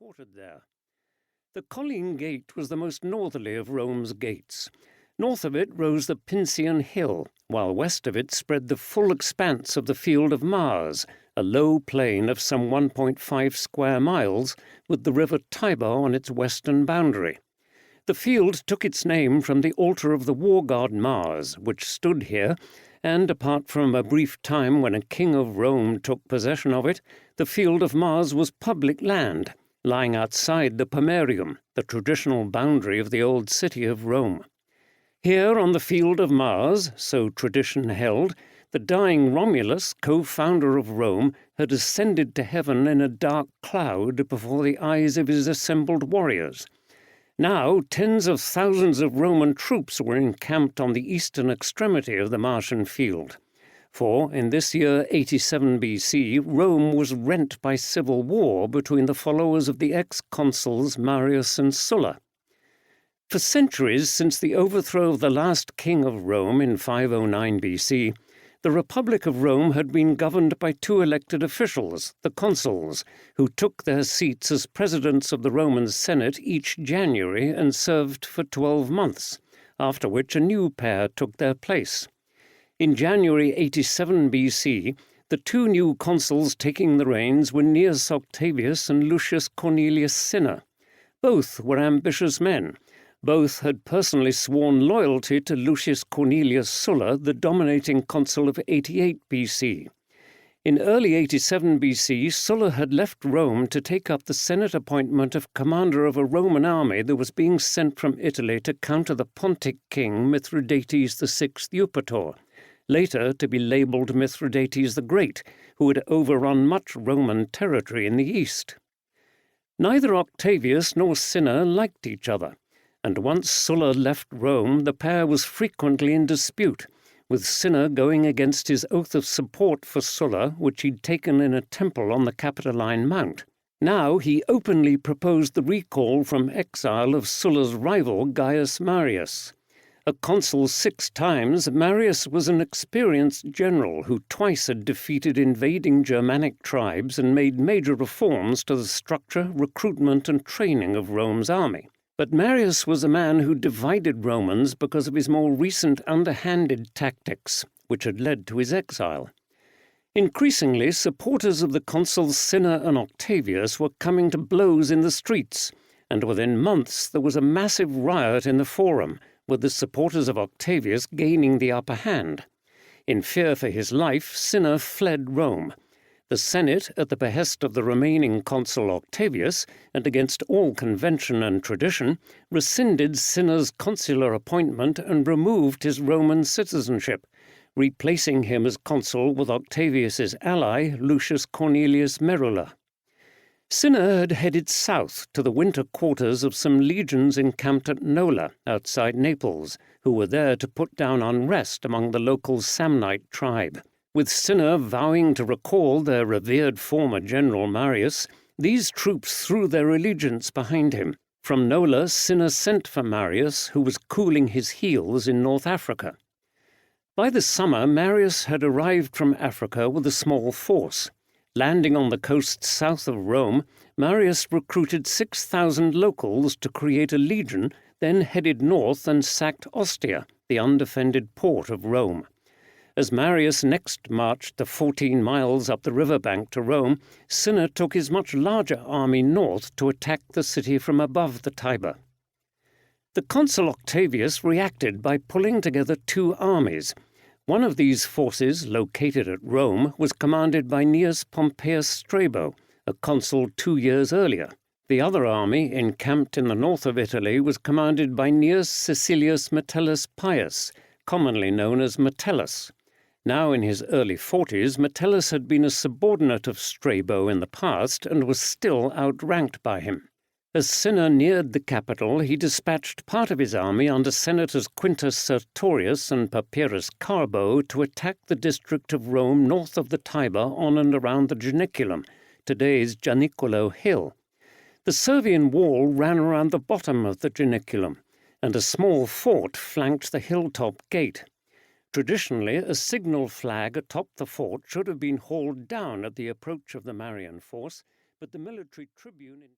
quartered there. The Colline Gate was the most northerly of Rome's gates. North of it rose the Pincian Hill, while west of it spread the full expanse of the Field of Mars, a low plain of some 1.5 square miles, with the river Tiber on its western boundary. The field took its name from the altar of the war god Mars, which stood here, and apart from a brief time when a king of Rome took possession of it, the Field of Mars was public land, lying outside the Pomerium, the traditional boundary of the old city of Rome. Here on the Field of Mars, so tradition held, the dying Romulus, co-founder of Rome, had ascended to heaven in a dark cloud before the eyes of his assembled warriors. Now tens of thousands of Roman troops were encamped on the eastern extremity of the Martian field. For in this year 87 BC, Rome was rent by civil war between the followers of the ex-consuls Marius and Sulla. For centuries since the overthrow of the last king of Rome in 509 BC, the Republic of Rome had been governed by two elected officials, the consuls, who took their seats as presidents of the Roman Senate each January and served for 12 months, after which a new pair took their place. In January 87 BC, the two new consuls taking the reins were Gnaeus Octavius and Lucius Cornelius Cinna. Both were ambitious men. Both had personally sworn loyalty to Lucius Cornelius Sulla, the dominating consul of 88 BC. In early 87 BC, Sulla had left Rome to take up the Senate appointment of commander of a Roman army that was being sent from Italy to counter the Pontic king Mithridates VI Eupator, later to be labelled Mithridates the Great, who had overrun much Roman territory in the east. Neither Octavius nor Cinna liked each other, and once Sulla left Rome, the pair was frequently in dispute, with Cinna going against his oath of support for Sulla, which he'd taken in a temple on the Capitoline Mount. Now he openly proposed the recall from exile of Sulla's rival Gaius Marius. A consul 6 times, Marius was an experienced general who twice had defeated invading Germanic tribes and made major reforms to the structure, recruitment, and training of Rome's army. But Marius was a man who divided Romans because of his more recent underhanded tactics, which had led to his exile. Increasingly, supporters of the consuls Cinna and Octavius were coming to blows in the streets, and within months there was a massive riot in the Forum, with the supporters of Octavius gaining the upper hand. In fear for his life, Cinna fled Rome. The Senate, at the behest of the remaining consul Octavius, and against all convention and tradition, rescinded Cinna's consular appointment and removed his Roman citizenship, replacing him as consul with Octavius's ally, Lucius Cornelius Merula. Cinna had headed south to the winter quarters of some legions encamped at Nola, outside Naples, who were there to put down unrest among the local Samnite tribe. With Cinna vowing to recall their revered former general Marius, these troops threw their allegiance behind him. From Nola, Cinna sent for Marius, who was cooling his heels in North Africa. By the summer, Marius had arrived from Africa with a small force. Landing on the coast south of Rome, Marius recruited 6,000 locals to create a legion, then headed north and sacked Ostia, the undefended port of Rome. As Marius next marched the 14 miles up the riverbank to Rome, Cinna took his much larger army north to attack the city from above the Tiber. The consul Octavius reacted by pulling together two armies. One of these forces, located at Rome, was commanded by Gnaeus Pompeius Strabo, a consul 2 years earlier. The other army, encamped in the north of Italy, was commanded by Gnaeus Caecilius Metellus Pius, commonly known as Metellus. Now in his early 40s, Metellus had been a subordinate of Strabo in the past and was still outranked by him. As Cinna neared the capital, he dispatched part of his army under Senators Quintus Sertorius and Papirus Carbo to attack the district of Rome north of the Tiber on and around the Janiculum, today's Janiculo Hill. The Servian wall ran around the bottom of the Janiculum, and a small fort flanked the hilltop gate. Traditionally, a signal flag atop the fort should have been hauled down at the approach of the Marian force, but the military tribune